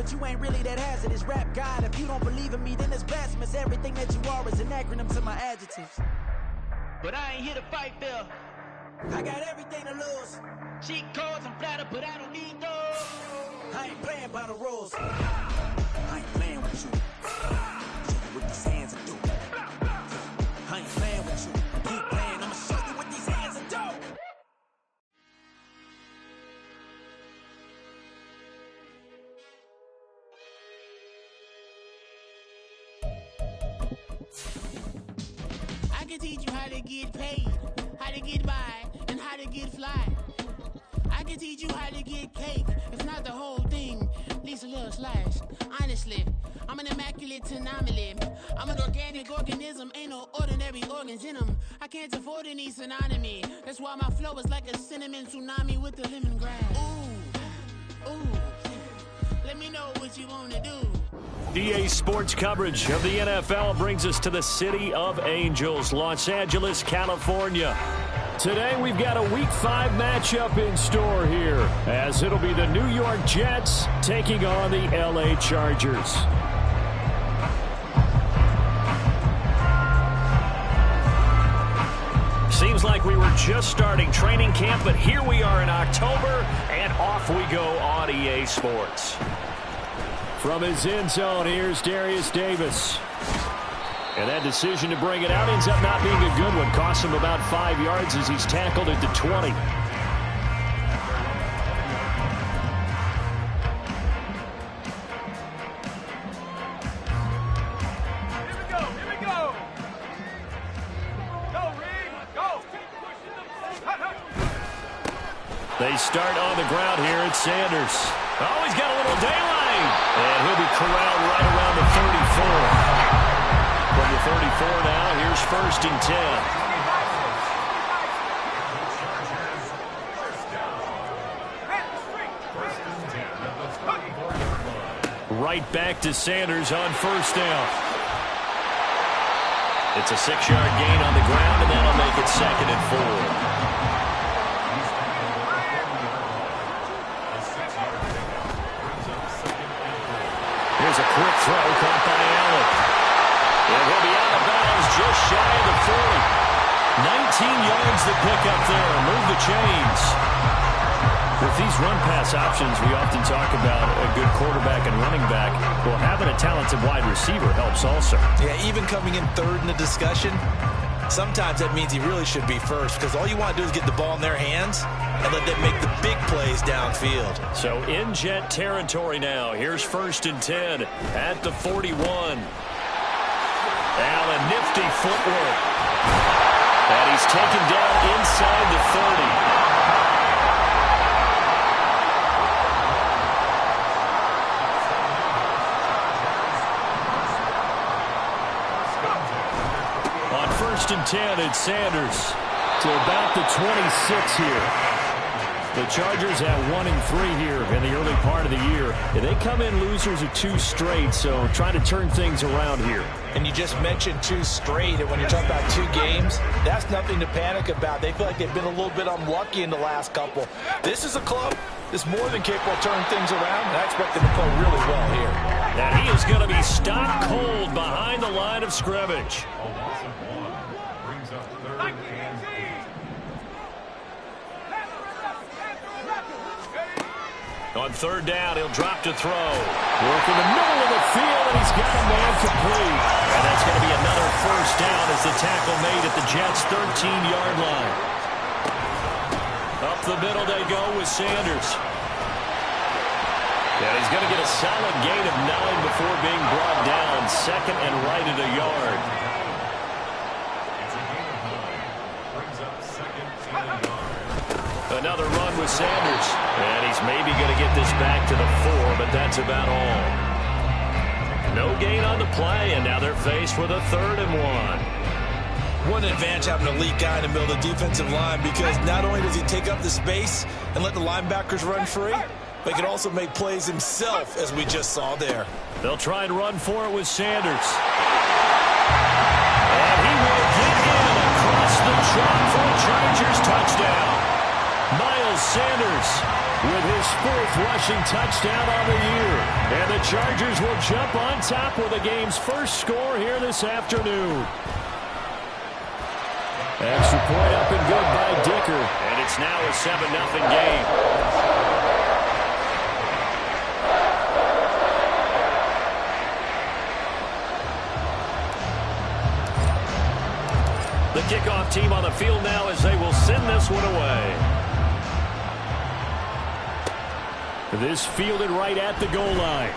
that you ain't really that hazardous. Rap God, if you don't believe in me, then it's blasphemous. Everything that you are is an acronym to my adjectives. But I ain't here to fight, Bill. I got everything to lose. Cheat codes and flatter, but I don't need those. I ain't playing by the rules. I ain't playing with you. Show you what these hands will do. I ain't playing with you. Keep playing, I'ma show you what these hands will do. I can teach you how to get paid, how to get by, and how to get fly. I can teach you how to get cake, if not the whole thing, at least a little slice. Honestly, I'm an immaculate anomaly. I'm an organic organism, ain't no ordinary organs in them. I can't afford any synonymy. That's why my flow is like a cinnamon tsunami with the lemongrass. Ooh, ooh, let me know what you wanna do. EA Sports coverage of the NFL brings us to the City of Angels, Los Angeles, California. Today we've got a Week 5 matchup in store here, as it'll be the New York Jets taking on the LA Chargers. Seems like we were just starting training camp, but here we are in October, and off we go on EA Sports. From his end zone, here's Darius Davis. And that decision to bring it out ends up not being a good one. Costs him about 5 yards as he's tackled at the 20. They start on the ground here at Sanders. Oh, he's got a little daylight. And he'll be corralled right around the 34. From the 34 now, here's 1st and 10. Right back to Sanders on 1st down. It's a 6-yard gain on the ground, and that'll make it 2nd and 4. Here's a quick throw caught by Allen. And he'll be out of bounds just shy of the 40. 19 yards to pick up there. Move the chains. With these run-pass options, we often talk about a good quarterback and running back. Well, having a talented wide receiver helps also. Yeah, even coming in 3rd in the discussion, sometimes that means he really should be 1st, because all you want to do is get the ball in their hands and let them make the big plays downfield. So in Jet territory now. Here's 1st and 10 at the 41. Allen, nifty footwork. And he's taken down inside the 30. On 1st and 10, it's Sanders to about the 26 here. The Chargers at 1-3 here in the early part of the year. And they come in losers of 2 straight, so trying to turn things around here. And you just mentioned 2 straight, and when you're talking about 2 games, that's nothing to panic about. They feel like they've been a little bit unlucky in the last couple. This is a club that's more than capable of turning things around, and I expect them to play really well here. And he is going to be stopped cold behind the line of scrimmage. On 3rd down, he'll drop to throw. Work in the middle of the field, and he's got a man complete. And that's going to be another 1st down as the tackle made at the Jets' 13-yard line. Up the middle they go with Sanders. And he's going to get a solid gain of 9 before being brought down. 2nd and right at a yard. Another run with Sanders. And he's maybe going to get this back to the 4, but that's about all. No gain on the play, and now they're faced with a 3rd and 1. What an advantage having an elite guy in the middle of the defensive line, because not only does he take up the space and let the linebackers run free, but he can also make plays himself, as we just saw there. They'll try and run for it with Sanders. And he will get in across the chalk for a Chargers touchdown. Miles Sanders with his 4th rushing touchdown on the year. And the the Chargers will jump on top with the game's first score here this afternoon. Extra point up and good by Dicker. And it's now a 7-0 game. The kickoff team on the field now as they will send this one away. This fielded right at the goal line.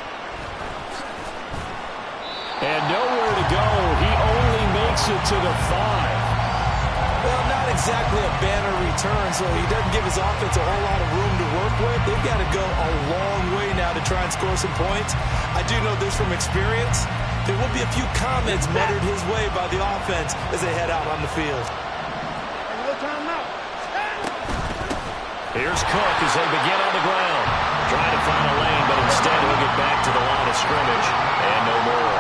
And nowhere to go. He only makes it to the 5. Well, not exactly a banner return, so he doesn't give his offense a whole lot of room to work with. They've got to go a long way now to try and score some points. I do know this from experience. There will be a few comments muttered his way by the offense as they head out on the field. Here's Cook as they begin on the ground. Trying to find a lane, but instead he'll get back to the line of scrimmage. And no more.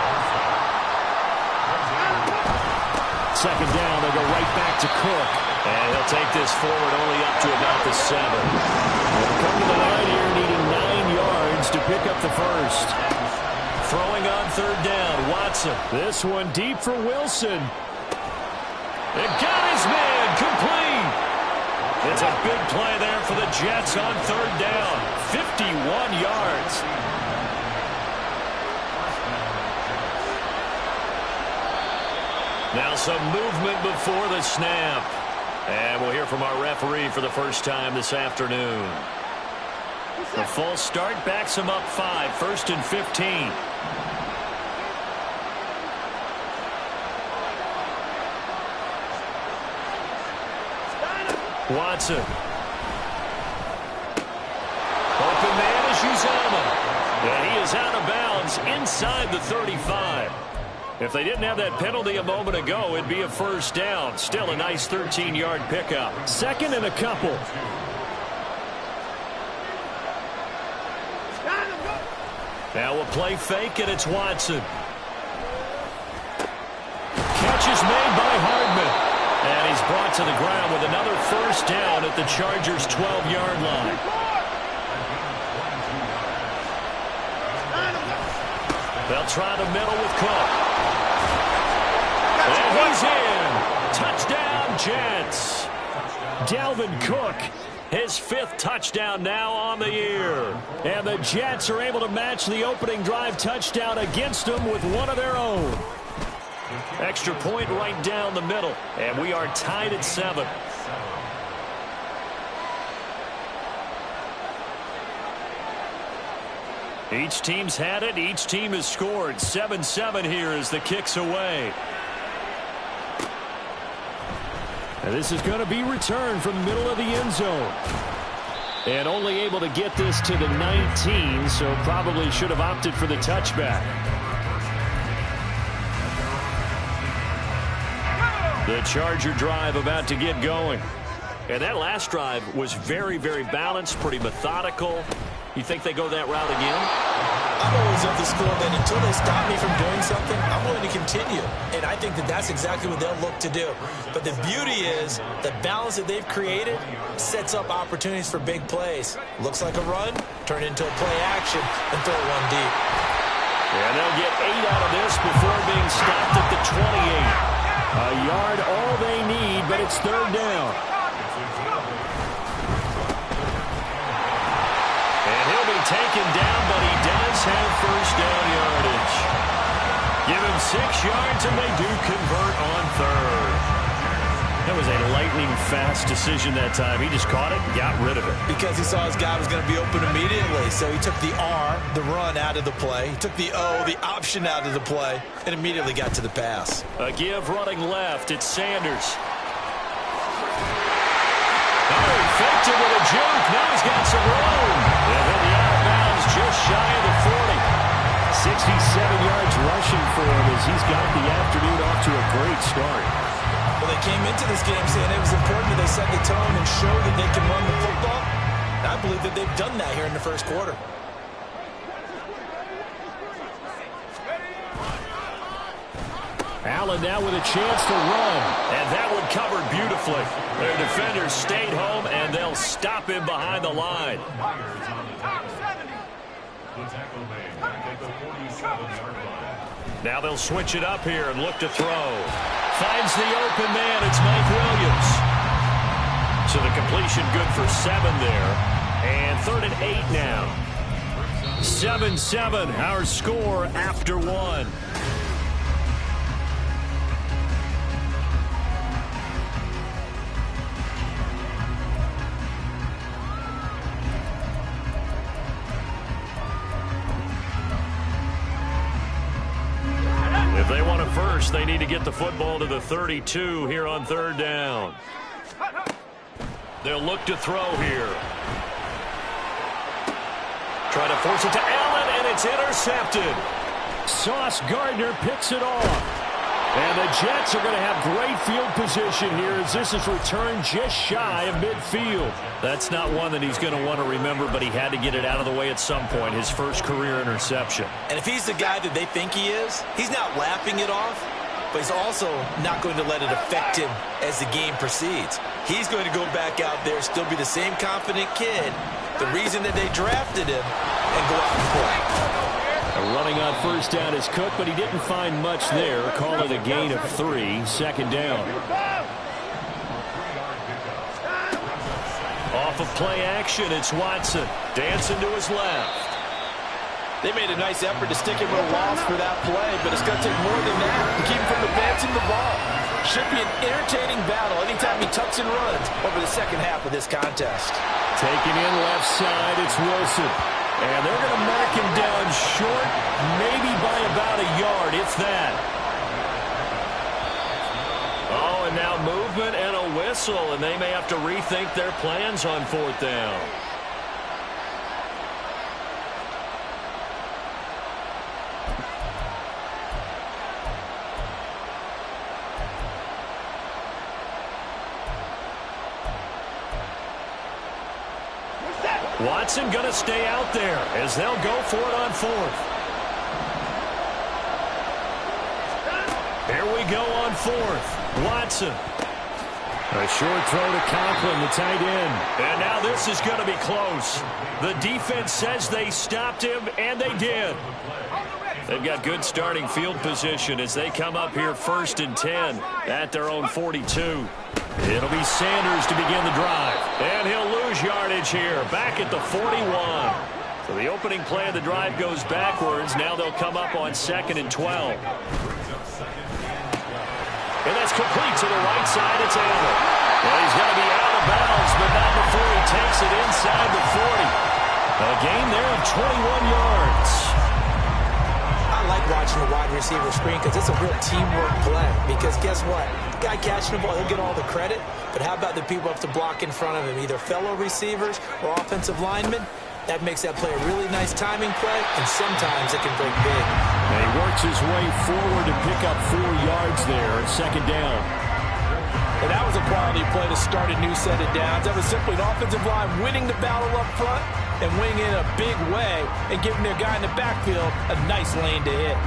Second down, they'll go right back to Cook. And he'll take this forward only up to about the 7. They'll come to the line here needing 9 yards to pick up the first. Throwing on third down, Watson. This one deep for Wilson. It got his man, complete. It's a big play there for the Jets on third down. 51 yards. Now some movement before the snap. And we'll hear from our referee for the first time this afternoon. The false start backs him up 5, 1st and 15. Watson. Open man is Uzomah. And he is out of bounds inside the 35. If they didn't have that penalty a moment ago, it'd be a first down. Still a nice 13-yard pickup. 2nd and a couple. Now a play fake, and it's Watson. Catch is made by Hardman. And he's brought to the ground with another first down at the Chargers' 12-yard line. They'll try the middle with Cook. And he's in. Touchdown, Jets. Dalvin Cook, his 5th touchdown now on the year. And the Jets are able to match the opening drive touchdown against them with one of their own. Extra point right down the middle. And we are tied at 7. Each team's had it. Each team has scored. 7-7 here as the kick's away. And this is going to be returned from the middle of the end zone. And only able to get this to the 19, so probably should have opted for the touchback. The Charger drive about to get going. And that last drive was very, very balanced, pretty methodical. You think they go that route again? I'm always of the school that until they stop me from doing something, I'm willing to continue. And I think that that's exactly what they'll look to do. But the beauty is the balance that they've created sets up opportunities for big plays. Looks like a run, turn into a play action, and throw one deep. And they'll get 8 out of this before being stopped at the 28. A yard all they need, but it's third down. And he'll be taken down, but he does have first down yardage. Give him 6 yards, and they do convert on third. That was a lightning-fast decision that time. He just caught it and got rid of it. Because he saw his guy was going to be open immediately, so he took the R, the run, out of the play. He took the O, the option, out of the play, and immediately got to the pass. A give running left. It's Sanders. Oh, he faked it with a juke. Now he's got some room. And then the out of bounds just shy of the 40. 67 yards rushing for him as he's got the afternoon off to a great start. Well, they came into this game saying it was important that they set the tone and show that they can run the football. And I believe that they've done that here in the first quarter. Allen now with a chance to run. And that one covered beautifully. Their defenders stayed home, and they'll stop him behind the line. Now they'll switch it up here and look to throw. Finds the open man. It's Mike Williams. So the completion good for 7 there. And 3rd and 8 now. 7-7, our score after 1. If they want a first, they need to get the football to the 32 here on 3rd down. They'll look to throw here. Try to force it to Allen, and it's intercepted. Sauce Gardner picks it off. And the Jets are going to have great field position here as this is returned just shy of midfield. That's not one that he's going to want to remember, but he had to get it out of the way at some point, his first career interception. And if he's the guy that they think he is, he's not laughing it off, but he's also not going to let it affect him as the game proceeds. He's going to go back out there, still be the same confident kid, the reason that they drafted him, and go out and play. Running on 1st down is Cook, but he didn't find much there. Call it a gain of 3, 2nd down. Off of play action, it's Watson. Dancing to his left. They made a nice effort to stick him with a loss for that play, but it's going to take more than that to keep him from advancing the ball. Should be an entertaining battle anytime he tucks and runs over the second half of this contest. Taking in left side, it's Wilson. And they're going to mark him down short, maybe by about a yard, if that. Oh, and now movement and a whistle, and they may have to rethink their plans on 4th down. Watson going to stay out there as they'll go for it on 4th. Here we go on 4th. Watson. A short throw to Conklin, the tight end. And now this is going to be close. The defense says they stopped him, and they did. They've got good starting field position as they come up here 1st and 10 at their own 42. It'll be Sanders to begin the drive. And he'll lose yardage here, back at the 41. So the opening play of the drive goes backwards. Now they'll come up on 2nd and 12. And that's complete to the right side. It's Allen. Well, he's going to be out of bounds, but not before he takes it inside the 40. A gain there of 21 yards. I like watching the wide receiver screen because it's a real teamwork play. Because guess what? The guy catching the ball, he'll get all the credit. But how about the people up to block in front of him, either fellow receivers or offensive linemen? That makes that play a really nice timing play, and sometimes it can break big. And he works his way forward to pick up 4 yards there, 2nd down. And that was a quality play to start a new set of downs. That was simply an offensive line winning the battle up front and winning in a big way and giving their guy in the backfield a nice lane to hit.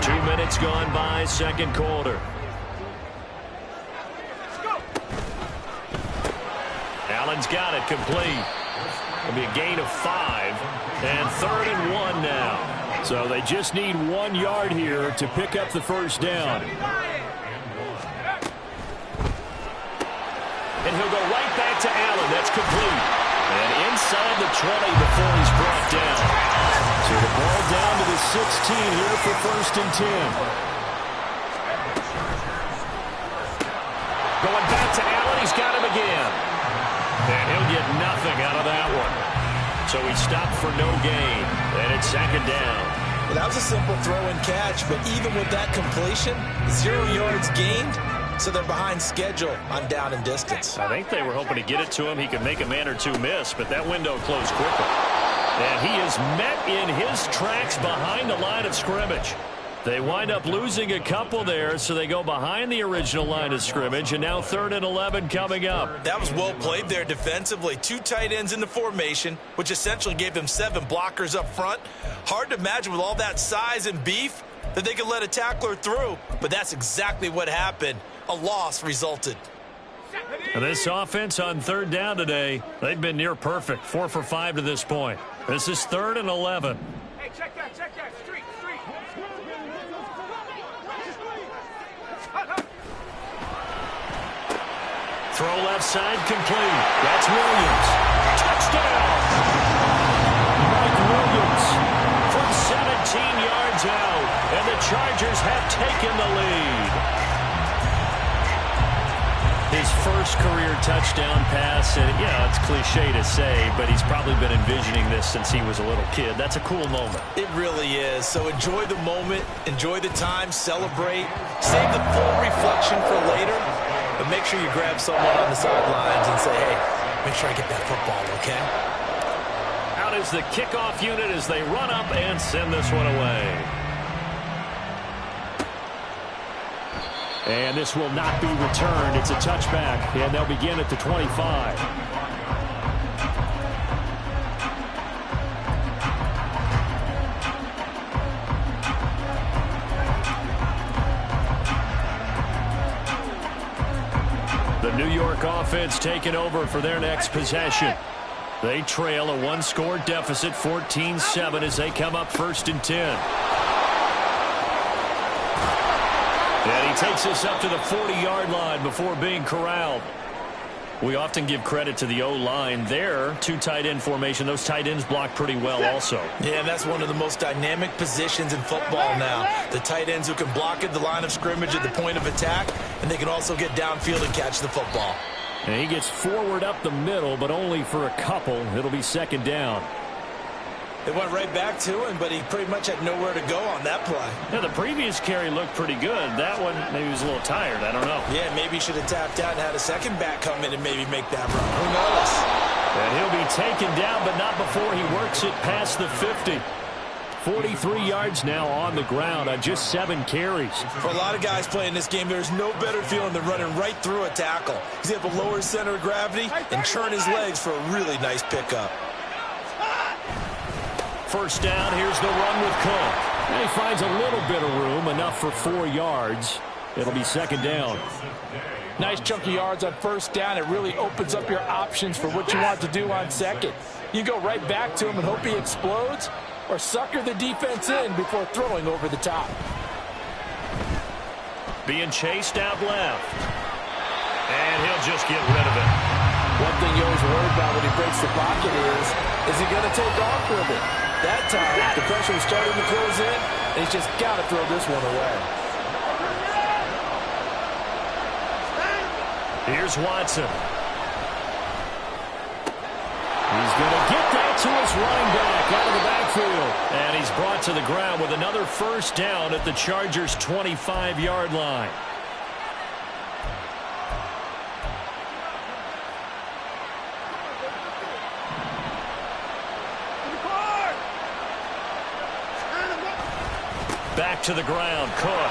Two minutes gone by, 2nd quarter. Allen's got it complete. It'll be a gain of 5 and 3rd and 1 now. So they just need 1 yard here to pick up the 1st down. And he'll go right back to Allen. That's complete. And inside the 20 before he's brought down. So the ball down to the 16 here for 1st and 10. Going back to Allen. He's got him again. And he'll get nothing out of that one. So he stopped for no gain. And it's 2nd down. Well, that was a simple throw and catch, but even with that completion, 0 yards gained, so they're behind schedule on down and distance. I think they were hoping to get it to him. He could make a man or two miss, but that window closed quickly. And he is met in his tracks behind the line of scrimmage. They wind up losing a couple there, so they go behind the original line of scrimmage, and now 3rd and 11 coming up. That was well played there defensively. 2 tight ends in the formation, which essentially gave them 7 blockers up front. Hard to imagine with all that size and beef that they could let a tackler through, but that's exactly what happened. A loss resulted. And this offense on third down today, they've been near perfect, 4 for 5 to this point. This is 3rd and 11. Hey, check that, street. Throw left side complete. That's Williams. Touchdown! Mike Williams from 17 yards out, and the Chargers have taken the lead. His first career touchdown pass, and it's cliche to say, but he's probably been envisioning this since he was a little kid. That's a cool moment. It really is. So enjoy the moment, enjoy the time, celebrate, save the full reflection for later, but make sure you grab someone on the sidelines and say, hey, make sure I get that football, okay? Out is the kickoff unit as they run up and send this one away. And this will not be returned. It's a touchback, and they'll begin at the 25. The New York offense taking over for their next possession. They trail a one-score deficit, 14-7, as they come up 1st and 10. And he takes us up to the 40-yard line before being corralled. We often give credit to the O-line there. 2 tight end formation. Those tight ends block pretty well also. Yeah, and that's one of the most dynamic positions in football now. The tight ends who can block at the line of scrimmage at the point of attack, and they can also get downfield and catch the football. And he gets forward up the middle, but only for a couple. It'll be 2nd down. They went right back to him, but he pretty much had nowhere to go on that play. Yeah, the previous carry looked pretty good. That one, maybe he was a little tired. I don't know. Yeah, maybe he should have tapped out and had a second back come in and maybe make that run. Who knows? And he'll be taken down, but not before he works it past the 50. 43 yards now on the ground on just 7 carries. For a lot of guys playing this game, there's no better feeling than running right through a tackle. He's able to lower his center of gravity and churn his legs for a really nice pickup. 1st down, here's the run with Cook. And he finds a little bit of room, enough for 4 yards. It'll be 2nd down. Nice chunk of yards on 1st down. It really opens up your options for what you want to do on 2nd. You go right back to him and hope he explodes, or sucker the defense in before throwing over the top. Being chased out left. And he'll just get rid of it. One thing you always worry about when he breaks the pocket is he going to take off with it? That time, the pressure was starting to close in, and he's just got to throw this one away. Here's Watson. He's going to get that to his running back out of the backfield. And he's brought to the ground with another 1st down at the Chargers' 25-yard line. Back to the ground, Cook.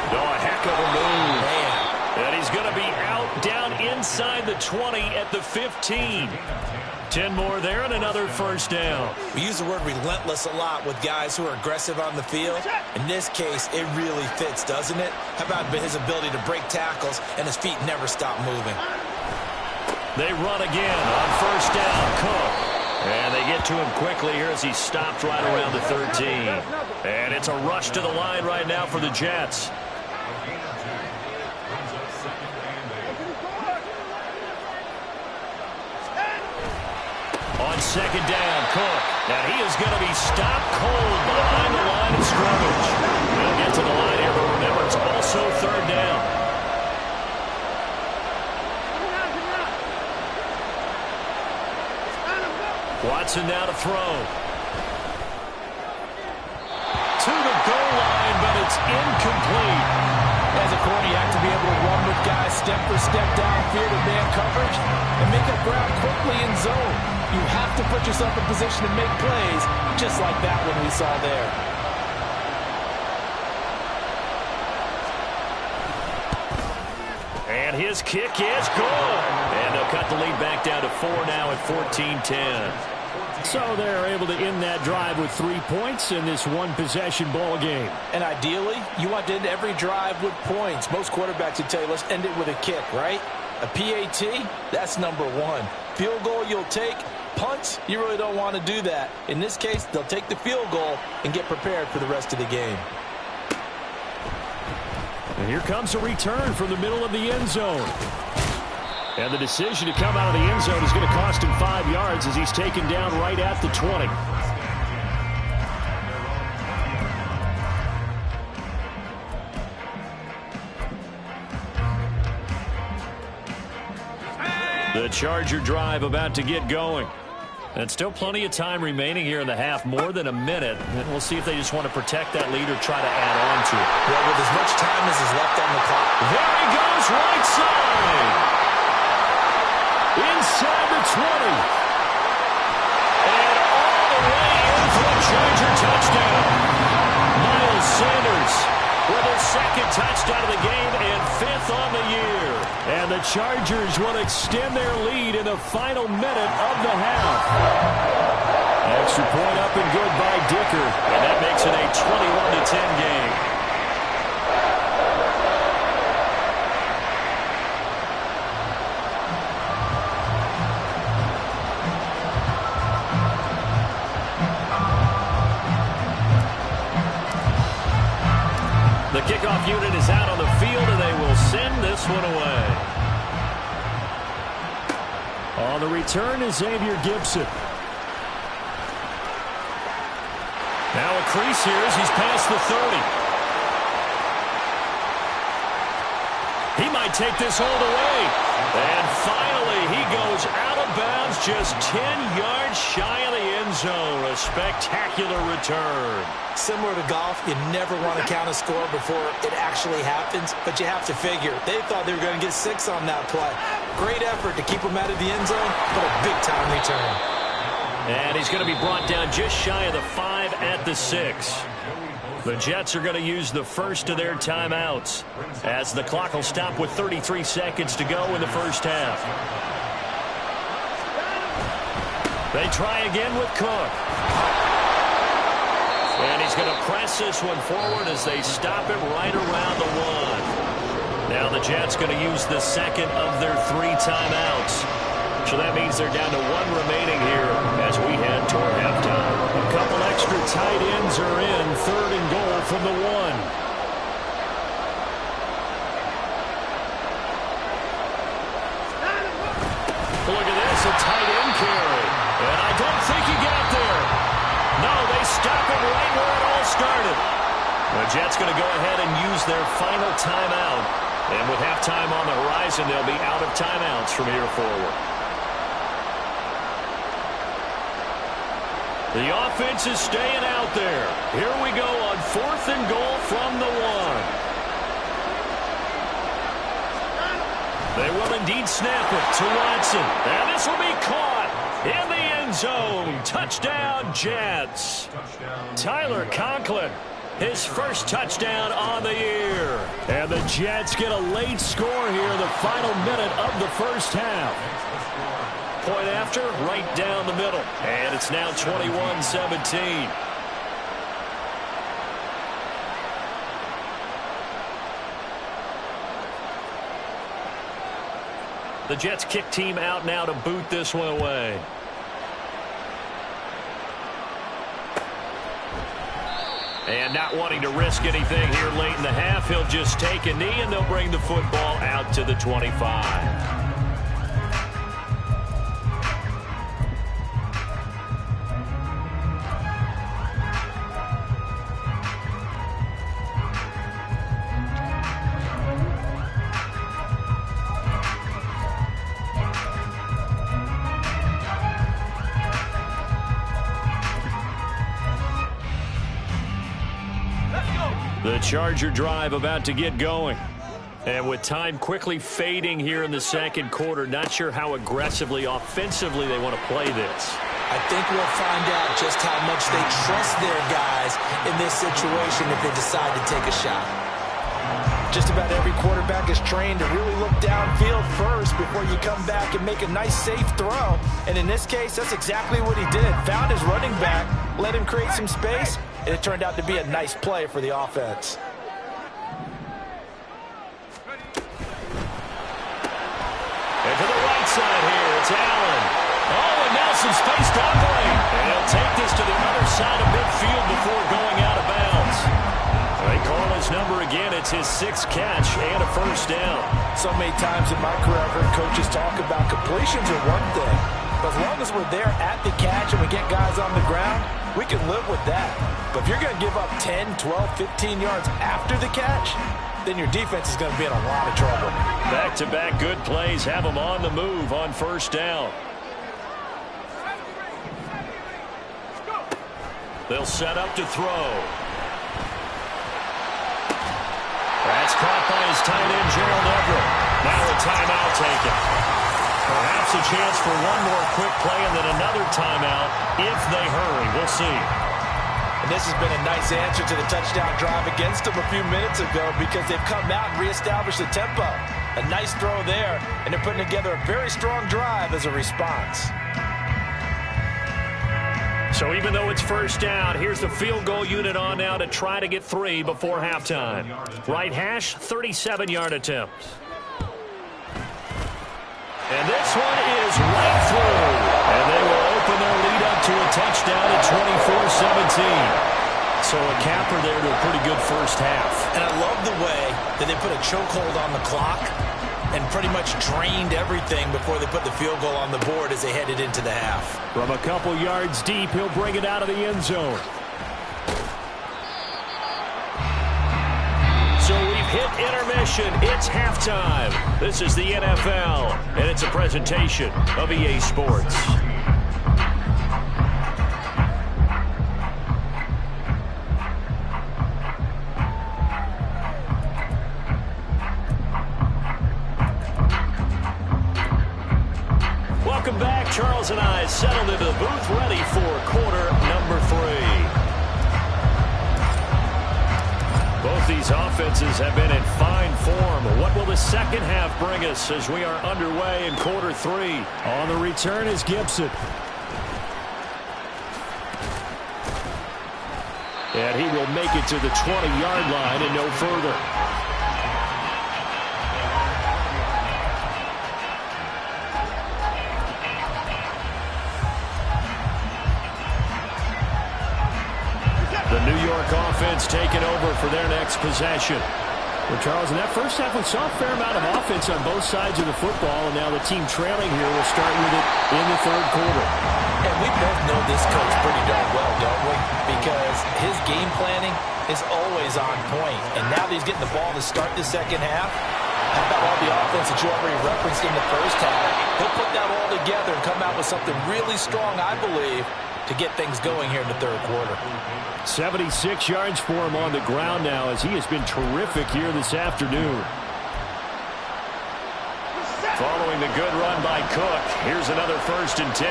Oh, a heck of a move. Man. And he's going to be out down inside the 20 at the 15. 10 more there and another 1st down. We use the word relentless a lot with guys who are aggressive on the field. In this case, it really fits, doesn't it? How about his ability to break tackles and his feet never stop moving? They run again on 1st down, Cook. And they get to him quickly here as he stopped right around the 13. And it's a rush to the line right now for the Jets. On 2nd down, Cook. Now he is going to be stopped cold behind the line of scrimmage. They'll get to the line here, but remember, it's also 3rd down. Watson now to throw. To the goal line, but it's incomplete. As a corner, you have to be able to run with guys step for step downfield in man coverage and make up ground quickly in zone. You have to put yourself in position to make plays, just like that one we saw there. And his kick is good. And they'll cut the lead back down to 4 now at 14-10. So they're able to end that drive with 3 points in this one-possession ball game. And ideally, you want to end every drive with points. Most quarterbacks would tell you, let's end it with a kick, right? A PAT, that's number one. Field goal you'll take. Punts, you really don't want to do that. In this case, they'll take the field goal and get prepared for the rest of the game. And here comes a return from the middle of the end zone. And the decision to come out of the end zone is going to cost him 5 yards as he's taken down right at the 20. The Charger drive about to get going. And still plenty of time remaining here in the half, more than a minute. And we'll see if they just want to protect that lead or try to add on to it. Well, with as much time as is left on the clock. There he goes, right side. Inside the 20. And all the way in for a Charger touchdown. Miles Sanders with his second touchdown of the game and 5th on the year. And the Chargers will extend their lead in the final minute of the half. Extra point up and good by Dicker. And that makes it a 21-10 game. The kickoff unit is out on the field, and they will send this one away. On the return is Xavier Gibson. Now a crease here as he's past the 30. He might take this all the way. And finally, he goes out of bounds just 10 yards shy of the end zone. A spectacular return. Similar to golf, you never want to count a score before it actually happens, but you have to figure. They thought they were going to get 6 on that play. Great effort to keep them out of the end zone, but a big-time return. And he's going to be brought down just shy of the 5 at the 6. The Jets are going to use the first of their timeouts as the clock will stop with 33 seconds to go in the first half. They try again with Cook. And he's going to press this one forward as they stop it right around the 1. Now the Jets going to use the second of their 3 timeouts. So that means they're down to 1 remaining here as we head toward halftime. A couple extra tight ends are in. 3rd and goal from the 1. Look at this, a tight end carry. And I don't think he got there. No, they stop it right where it all started. The Jets going to go ahead and use their final timeout. And with halftime on the horizon, they'll be out of timeouts from here forward. The offense is staying out there. Here we go on 4th and goal from the 1. They will indeed snap it to Watson. And this will be caught in the end zone. Touchdown, Jets. Tyler Conklin, his first touchdown on the year. And the Jets get a late score here in the final minute of the first half. Point after, right down the middle. And it's now 21-17. The Jets kick team out now to boot this one away. And not wanting to risk anything here late in the half, he'll just take a knee and they'll bring the football out to the 25. The Charger drive about to get going. And with time quickly fading here in the second quarter, not sure how aggressively, offensively they want to play this. I think we'll find out just how much they trust their guys in this situation if they decide to take a shot. Just about every quarterback is trained to really look downfield first before you come back and make a nice, safe throw. And in this case, that's exactly what he did. Found his running back, let him create some space, and it turned out to be a nice play for the offense. And to the right side here, it's Allen. Oh, and now some space down the lane. And he'll take this to the other side of midfield before going out of bounds. They call his number again. It's his 6th catch and a first down. So many times in my career, I've heard coaches talk about completions are one thing. But as long as we're there at the catch and we get guys on the ground, we can live with that. But if you're going to give up 10, 12, 15 yards after the catch, then your defense is going to be in a lot of trouble. Back-to-back good plays have them on the move on first down. They'll set up to throw. That's caught by his tight end, Gerald Everett. Now a timeout taken. Perhaps a chance for one more quick play and then another timeout if they hurry. We'll see. And this has been a nice answer to the touchdown drive against them a few minutes ago because they've come out and reestablished the tempo. A nice throw there, and they're putting together a very strong drive as a response. So even though it's first down, here's the field goal unit on now to try to get 3 before halftime. Right hash, 37-yard attempt. And this one is right through. And they will open their lead up to a touchdown at 24-17. So a capper there to a pretty good first half. And I love the way that they put a chokehold on the clock and pretty much drained everything before they put the field goal on the board as they headed into the half. From a couple yards deep, he'll bring it out of the end zone. So we've hit intermission. It's halftime. This is the NFL, and it's a presentation of EA Sports. Welcome back. Charles and I settled into the booth, ready for quarter number 3. Both these offenses have been in fine form. What will the second half bring us as we are underway in quarter 3? On the return is Gibson. And he will make it to the 20-yard line and no further. The New York offense taking over for their next possession. Well, Charles, in that first half, we saw a fair amount of offense on both sides of the football, and now the team trailing here will start with it in the third quarter. And we both know this coach pretty darn well, don't we? Because his game planning is always on point. And now that he's getting the ball to start the second half, how about all the offense that you already referenced in the first half? He'll put that all together and come out with something really strong, I believe, to get things going here in the third quarter. 76 yards for him on the ground now as he has been terrific here this afternoon. Following the good run by Cook, here's another 1st and 10.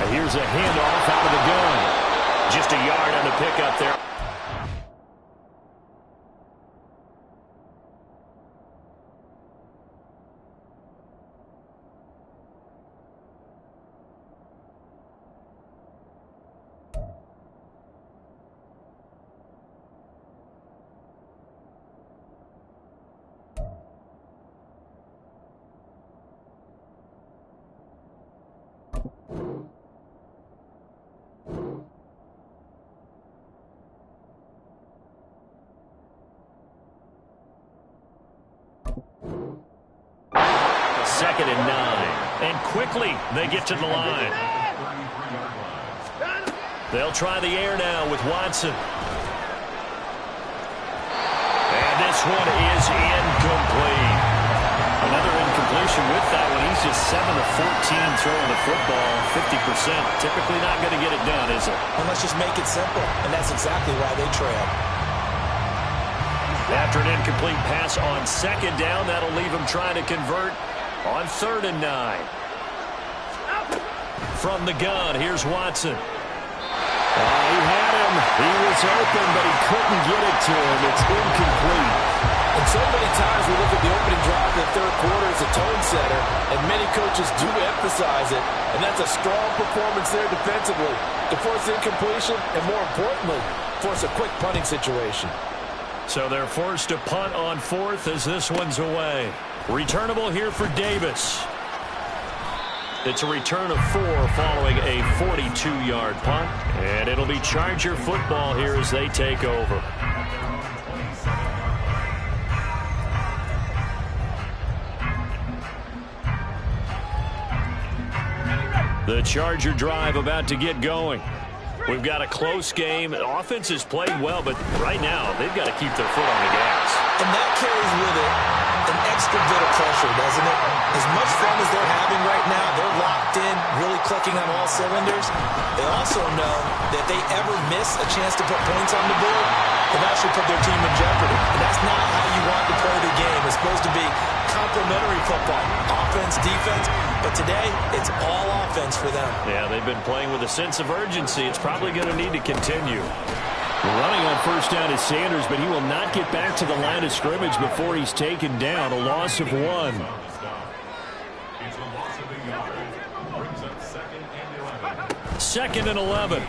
And here's a handoff out of the gun. Just a yard on the pickup there. Second and 9. And quickly they get to the line. They'll try the air now with Watson. And this one is incomplete. Another incompletion with that one. He's just 7 of 14 throwing the football, 50%. Typically not going to get it done, is it? And let's just make it simple. And that's exactly why they trail. After an incomplete pass on second down, that'll leave him trying to convert on 3rd and 9. From the gun, here's Watson. He had him. He was open, but he couldn't get it to him. It's incomplete. And so many times we look at the opening drive in the third quarter as a tone setter, and many coaches do emphasize it, and that's a strong performance there defensively to force incompletion and, more importantly, force a quick punting situation. So they're forced to punt on fourth as this one's away. Returnable here for Davis. It's a return of 4 following a 42-yard punt, and it'll be Charger football here as they take over. The Charger drive about to get going. We've got a close game. Offense has played well, but right now they've got to keep their foot on the gas. And that carries with it an extra bit of pressure, doesn't it? As much fun as they're having right now, they're locked in, really clicking on all cylinders. They also know that if they ever miss a chance to put points on the board, they've actually put their team in jeopardy. And that's not how you want to play the game. It's supposed to be complementary football, offense, defense. But today, it's all offense for them. Yeah, they've been playing with a sense of urgency. It's probably going to need to continue. Running on first down is Sanders, but he will not get back to the line of scrimmage before he's taken down. A loss of 1. Second and 11. And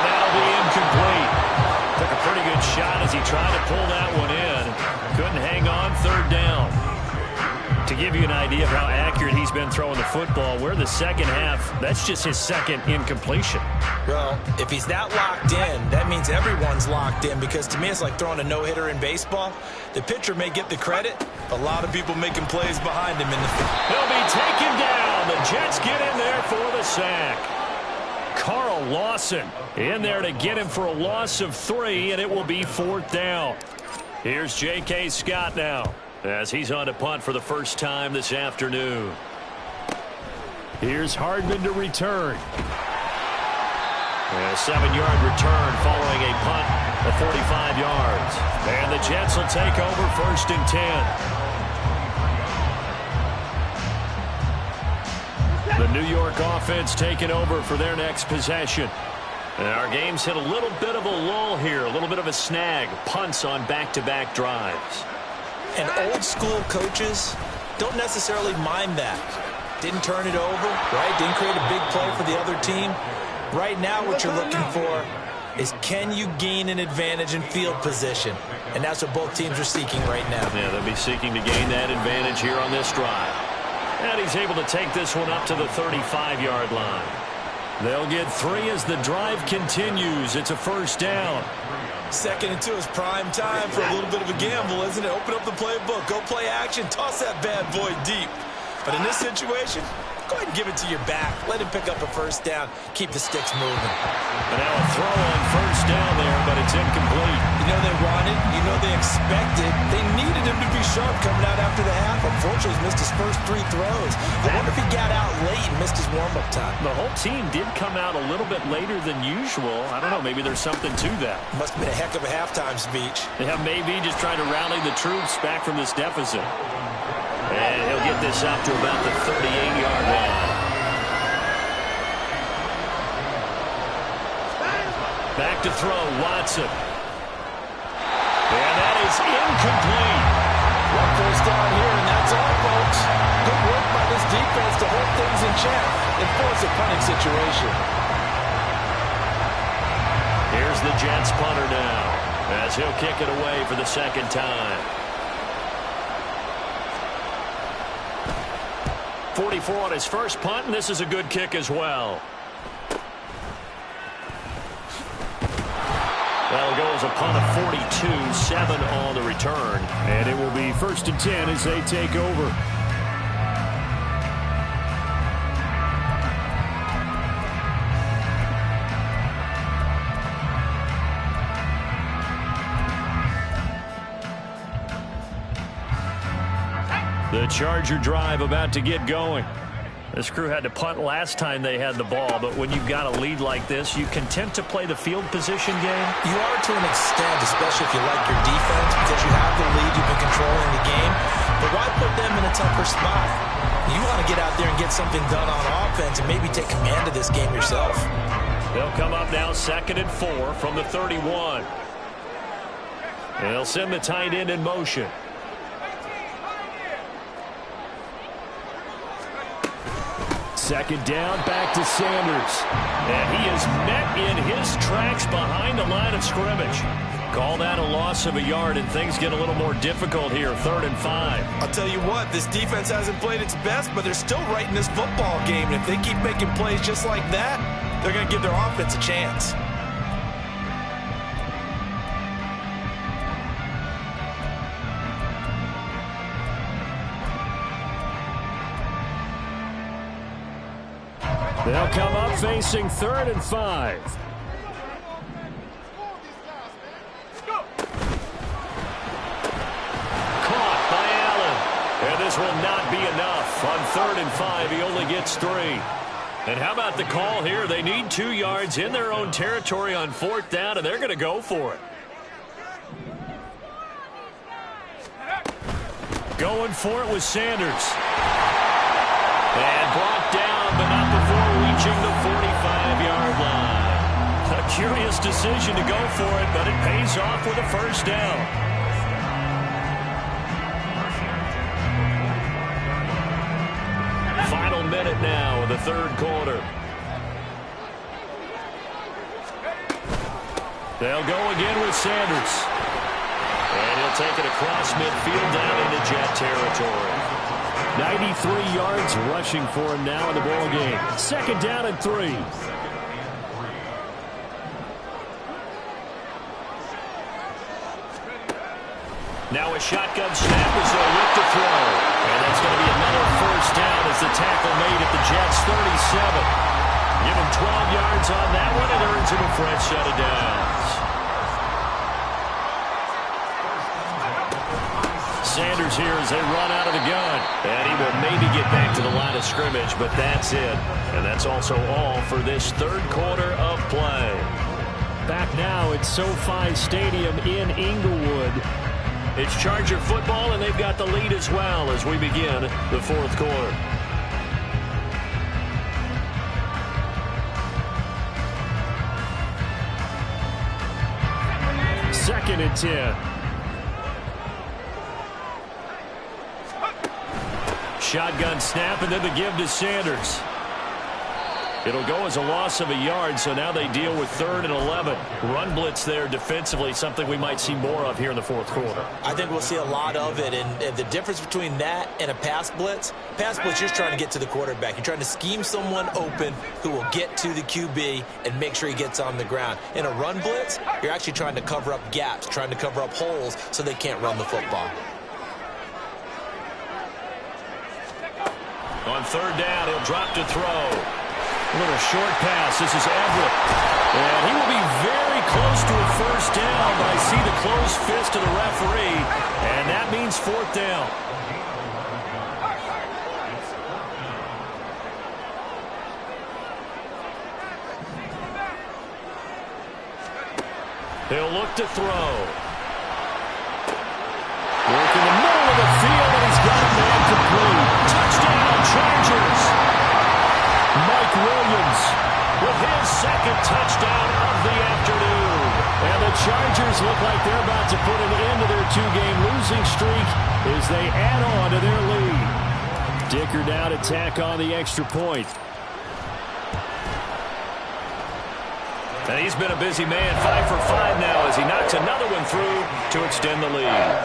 that'll be incomplete. Took a pretty good shot as he tried to pull that one in. Couldn't hang on. Third down. To give you an idea of how accurate he's been throwing the football, we're the second half. That's just his second incompletion. Well, if he's that locked in, that means everyone's locked in, because to me it's like throwing a no-hitter in baseball. The pitcher may get the credit, but a lot of people making plays behind him in the field. He'll be taken down. The Jets get in there for the sack. Carl Lawson in there to get him for a loss of 3, and it will be 4th down. Here's J.K. Scott now, as he's on to punt for the first time this afternoon. Here's Hardman to return. And a 7-yard return following a punt of 45 yards. And the Jets will take over 1st and 10. The New York offense taking over for their next possession. And our game's hit a little bit of a lull here, a little bit of a snag. Punts on back-to-back drives. And old-school coaches don't necessarily mind that. Didn't turn it over, right? Didn't create a big play for the other team. Right now what you're looking for is, can you gain an advantage in field position? And that's what both teams are seeking right now. Yeah, they'll be seeking to gain that advantage here on this drive. And he's able to take this one up to the 35-yard line. They'll get 3 as the drive continues. It's a 1st down. 2nd and 2 is prime time for a little bit of a gamble, isn't it? Open up the playbook, go play action, toss that bad boy deep. But in this situation, go ahead and give it to your back. Let him pick up a 1st down. Keep the sticks moving. And now a throw on 1st down there, but it's incomplete. You know they wanted, you know they expected. They needed him to be sharp coming out after the half. Unfortunately, he's missed his first 3 throws. I wonder if he got out late and missed his warm-up time. The whole team did come out a little bit later than usual. I don't know, maybe there's something to that. Must have been a heck of a halftime speech. Yeah, maybe just trying to rally the troops back from this deficit. And he'll get this up to about the 38-yard line. Back to throw, Watson. And that is incomplete. 1 first down here, and that's all, folks. Good work by this defense to hold things in check and force a punting situation. Here's the Jets punter now, as he'll kick it away for the 2nd time. 44 on his first punt, and this is a good kick as well. That'll go as a punt of 42, 7 on the return. And it will be 1st and 10 as they take over. The Charger drive about to get going. This crew had to punt last time they had the ball, but when you've got a lead like this, you content to play the field position game? You are to an extent, especially if you like your defense, because you have the lead, you've been controlling the game. But why put them in a tougher spot? You want to get out there and get something done on offense and maybe take command of this game yourself. They'll come up now 2nd and 4 from the 31. And they'll send the tight end in motion. Second down, back to Sanders. And he is met in his tracks behind the line of scrimmage. Call that a loss of a yard, and things get a little more difficult here, 3rd and 5. I'll tell you what, this defense hasn't played its best, but they're still right in this football game. And if they keep making plays just like that, they're going to give their offense a chance. They'll come up facing 3rd and 5. Caught by Allen. And this will not be enough. On 3rd and 5, he only gets 3. And how about the call here? They need 2 yards in their own territory on 4th down, and they're going to go for it. Going for it was Sanders. And brought down, but not before reaching the 45-yard line. A curious decision to go for it, but it pays off with a 1st down. Final minute now of the 3rd quarter. They'll go again with Sanders. And he'll take it across midfield down into Jet territory. 93 yards rushing for him now in the ball game. 2nd down and 3. Now a shotgun snap as they look to throw. And that's going to be another 1st down as the tackle made at the Jets' 37. Give him 12 yards on that one, and earns him a fresh set of downs. Sanders here as they run out of the gun. And he will maybe get back to the line of scrimmage, but that's it. And that's also all for this 3rd quarter of play. Back now at SoFi Stadium in Inglewood. It's Charger football, and they've got the lead as well as we begin the 4th quarter. Second and 10. Shotgun snap, and then the give to Sanders. It'll go as a loss of a yard, so now they deal with 3rd and 11. Run blitz there defensively, something we might see more of here in the 4th quarter. I think we'll see a lot of it, and the difference between that and a pass blitz, you're just trying to get to the quarterback. You're trying to scheme someone open who will get to the QB and make sure he gets on the ground. In a run blitz, you're actually trying to cover up gaps, trying to cover up holes so they can't run the football. On 3rd down, he'll drop to throw. A little short pass. This is Everett. And he will be very close to a 1st down, but I see the closed fist of the referee, and that means 4th down. He'll look to throw. Work in the middle of the field, and he's got a man complete. Touchdown, Chargers. Mike Williams with his 2nd touchdown of the afternoon. And the Chargers look like they're about to put an end to their 2-game losing streak as they add on to their lead. Dicker now to tack on the extra point. And he's been a busy man, 5 for 5 now as he knocks another one through to extend the lead.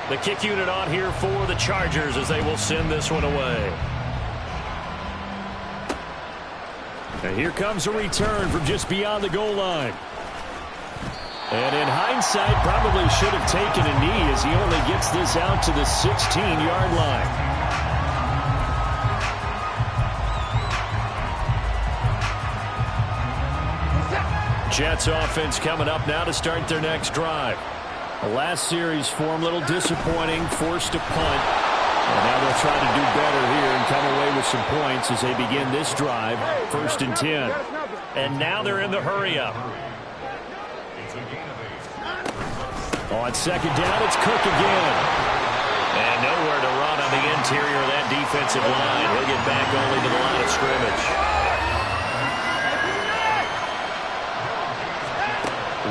The kick unit on here for the Chargers as they will send this one away. And here comes a return from just beyond the goal line. And in hindsight, probably should have taken a knee as he only gets this out to the 16-yard line. Jets offense coming up now to start their next drive. The last series for them, a little disappointing, forced a punt. And now they'll try to do better here and come away with some points as they begin this drive, 1st and 10. And now they're in the hurry-up. On second down, it's Cook again. And nowhere to run on the interior of that defensive line. He'll get back only to the line of scrimmage.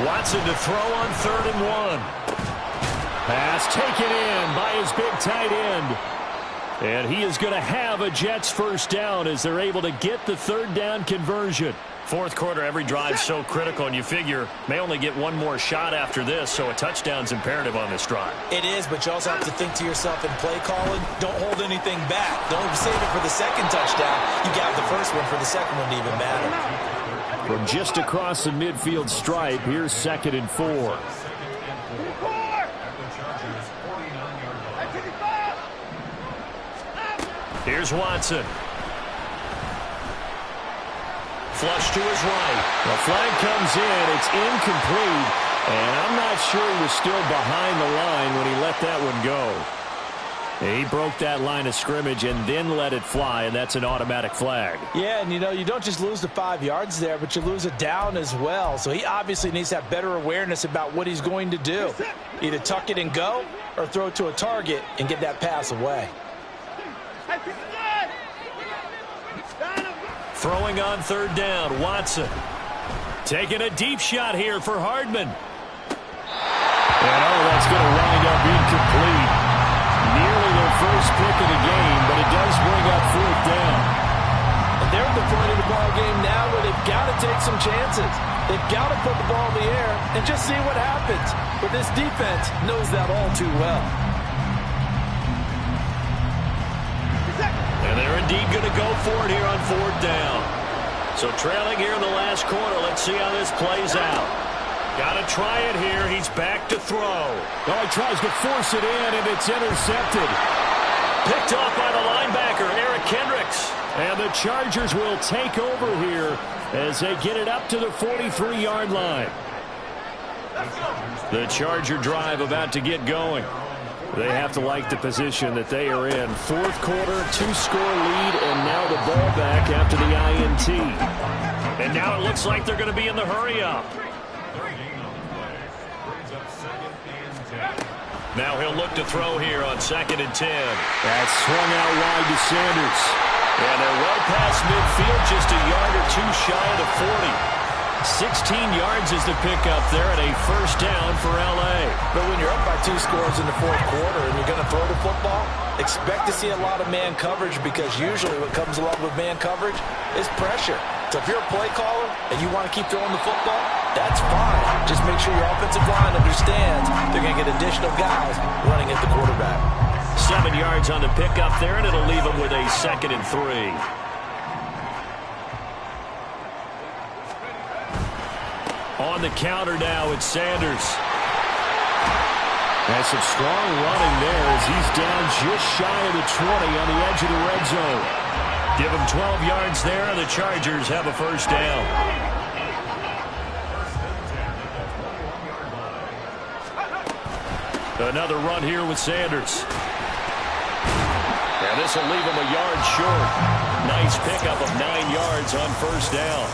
Watson to throw on 3rd and 1. Pass taken in by his big tight end. And he is going to have a Jets first down as they're able to get the 3rd down conversion. Fourth quarter, every drive so critical, and you figure may only get one more shot after this, so a touchdown's imperative on this drive. It is, but you also have to think to yourself in play calling, don't hold anything back. Don't save it for the second touchdown. You got the first one for the second one to even matter. From just across the midfield stripe, here's 2nd and 4. Here's Watson. Flush to his right. The flag comes in. It's incomplete. And I'm not sure he was still behind the line when he let that one go. He broke that line of scrimmage and then let it fly, and that's an automatic flag. Yeah, and you don't just lose the 5 yards there, but you lose a down as well. So he obviously needs to have better awareness about what he's going to do. Either tuck it and go or throw it to a target and get that pass away. Throwing on 3rd down, Watson. Taking a deep shot here for Hardman. And that's going to wind up incomplete. Nearly their first pick of the game, but it does bring up 4th down. And they're at the point of the ball game now where they've got to take some chances. They've got to put the ball in the air and just see what happens. But this defense knows that all too well. And they're indeed going to go for it here on 4th down. So trailing here in the last quarter. Let's see how this plays out. Got to try it here. He's back to throw. Oh, he tries to force it in, and it's intercepted. Picked off by the linebacker, Eric Kendricks. And the Chargers will take over here as they get it up to the 43-yard line. The Charger drive about to get going. They have to like the position that they are in. 4th quarter, 2-score lead, and now the ball back after the INT. And now it looks like they're going to be in the hurry-up. Now he'll look to throw here on 2nd and 10. That's swung out wide to Sanders. And they're well past midfield, just a yard or two shy of the 40. 16 yards is the pickup there at a first down for L.A. But when you're up by 2 scores in the 4th quarter and you're going to throw the football, expect to see a lot of man coverage because usually what comes along with man coverage is pressure. So if you're a play caller and you want to keep throwing the football, that's fine. Just make sure your offensive line understands they're going to get additional guys running at the quarterback. 7 yards on the pickup there, and it'll leave them with a 2nd and 3. On the counter now, it's Sanders. Has some strong running there as he's down just shy of the 20 on the edge of the red zone. Give him 12 yards there, and the Chargers have a first down. Another run here with Sanders. And this will leave him a yard short. Nice pickup of 9 yards on first down.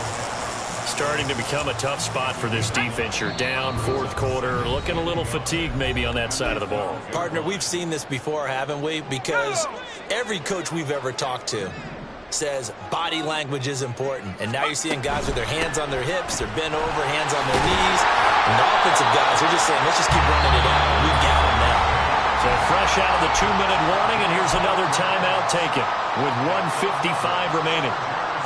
Starting to become a tough spot for this defense. You're down 4th quarter, looking a little fatigued maybe on that side of the ball. Partner, we've seen this before, haven't we? Because every coach we've ever talked to says body language is important. And now you're seeing guys with their hands on their hips, they're bent over, hands on their knees. And the offensive guys are just saying, let's just keep running it out. We've got them now. So fresh out of the 2-minute warning, and here's another timeout taken with 1:55 remaining.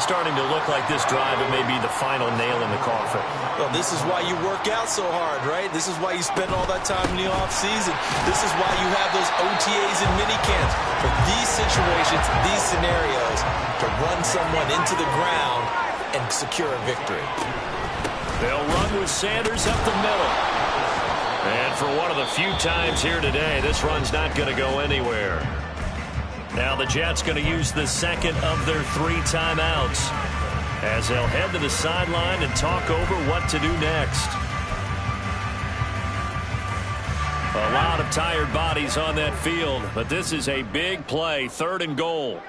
Starting to look like this drive, it may be the final nail in the coffin. Well, this is why you work out so hard, right? This is why you spend all that time in the offseason. This is why you have those OTAs and minicamps. For these situations, these scenarios, to run someone into the ground and secure a victory. They'll run with Sanders up the middle. And for one of the few times here today, this run's not going to go anywhere. Now the Jets going to use the second of their 3 timeouts as they'll head to the sideline and talk over what to do next. A lot of tired bodies on that field, but this is a big play, 3rd and goal.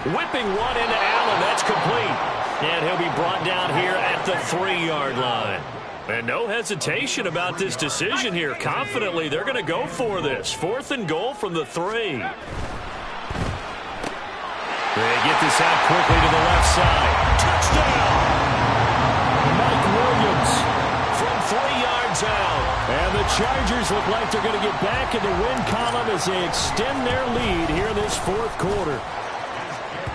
Whipping one into Allen, that's complete. And he'll be brought down here at the 3-yard line. And no hesitation about this decision here. Confidently, they're going to go for this. 4th and goal from the 3. They get this out quickly to the left side. Touchdown! Mike Williams from 3 yards out. And the Chargers look like they're going to get back in the win column as they extend their lead here in this 4th quarter.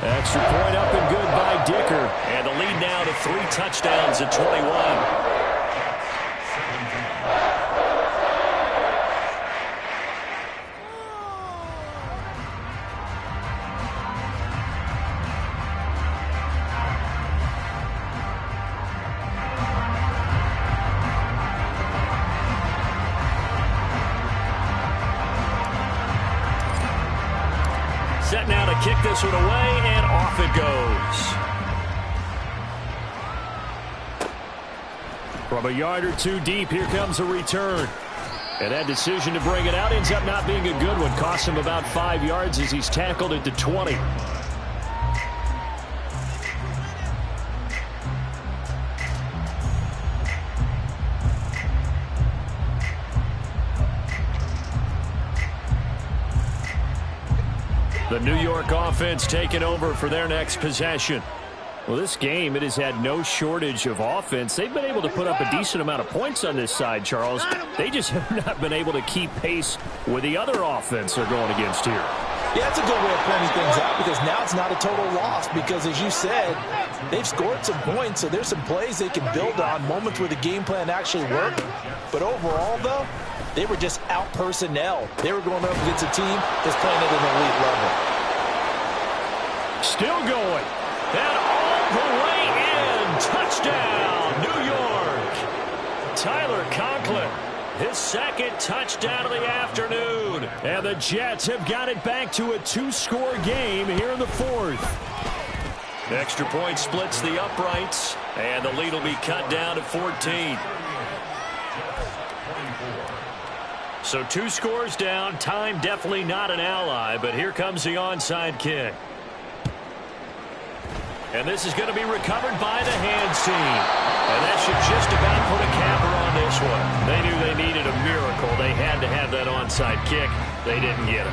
Extra point up and good by Dicker. And the lead now to 3 touchdowns at 21. Set now to kick this one away, and off it goes. From a yard or 2 deep, here comes a return. And that decision to bring it out ends up not being a good one. Costs him about 5 yards as he's tackled at the 20. The New York offense taking over for their next possession. Well, this game, it has had no shortage of offense. They've been able to put up a decent amount of points on this side, Charles. They just have not been able to keep pace with the other offense they're going against here. Yeah, it's a good way of pointing things out because now it's not a total loss because, as you said, they've scored some points, so there's some plays they can build on, moments where the game plan actually worked. But overall, though, they were just out personnel. They were going up against a team that's playing at an elite level. Still going. And all the way in. Touchdown, New York. Tyler Conklin, his 2nd touchdown of the afternoon. And the Jets have got it back to a 2-score game here in the 4th. Extra point splits the uprights. And the lead will be cut down to 14. So 2 scores down. Time definitely not an ally, but here comes the onside kick. And this is going to be recovered by the hands team. And that should just about put a capper on this one. They knew they needed a miracle. They had to have that onside kick. They didn't get it.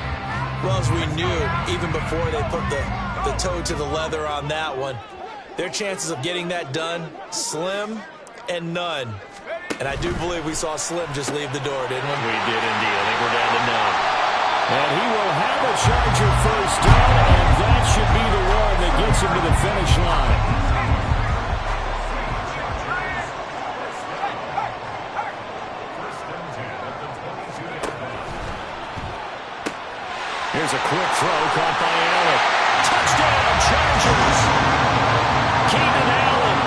Well, as we knew, even before they put the toe to the leather on that one, their chances of getting that done, slim and none. And I do believe we saw Slim just leave the door, didn't we? We did indeed. I think we're down to none. And he will have a Charger first down, and that should be the one that gets him to the finish line. Here's a quick throw caught by Allen. Touchdown, Chargers! Keenan Allen,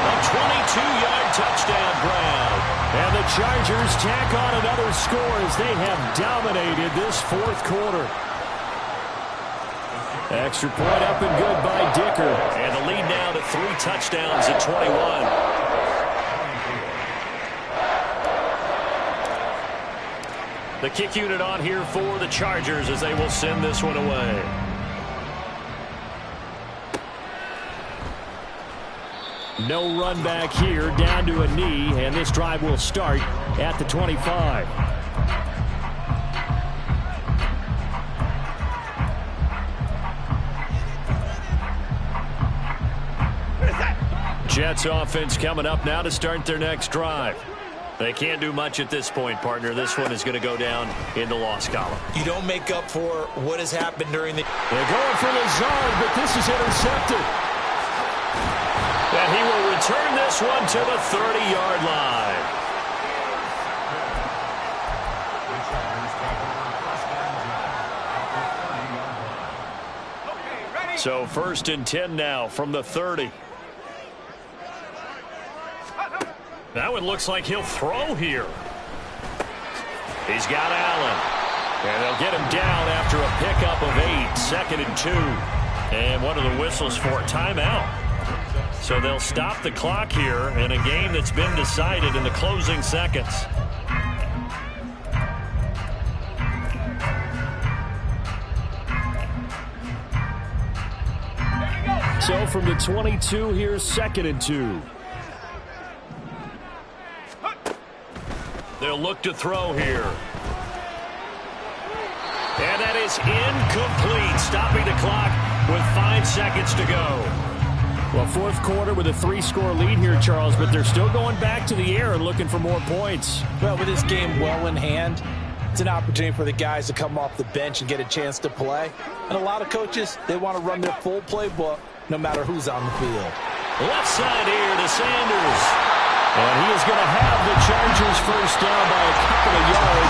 a 22-yard touchdown grab. And the Chargers tack on another score as they have dominated this 4th quarter. Extra point up and good by Dicker. And the lead now to 3 touchdowns at 21. The kick unit on here for the Chargers as they will send this one away. No run back here, down to a knee, and this drive will start at the 25. Jets offense coming up now to start their next drive. They can't do much at this point, partner. This one is going to go down in the loss column. You don't make up for what has happened during the... They're going for Lazard, but this is intercepted. And he will return this one to the 30-yard line. So 1st and 10 now from the 30. That one looks like he'll throw here. He's got Allen. And they'll get him down after a pickup of 8. 2nd and 2. And what are the whistles for? Timeout. So they'll stop the clock here in a game that's been decided in the closing seconds. So from the 22, here's 2nd and 2. They'll look to throw here. And that is incomplete, stopping the clock with 5 seconds to go. Well, fourth quarter with a 3-score lead here, Charles, but they're still going back to the air and looking for more points. Well, with this game well in hand, it's an opportunity for the guys to come off the bench and get a chance to play. And a lot of coaches, they want to run their full playbook no matter who's on the field. Left side here to Sanders. And he is going to have the Chargers first down by a couple of yards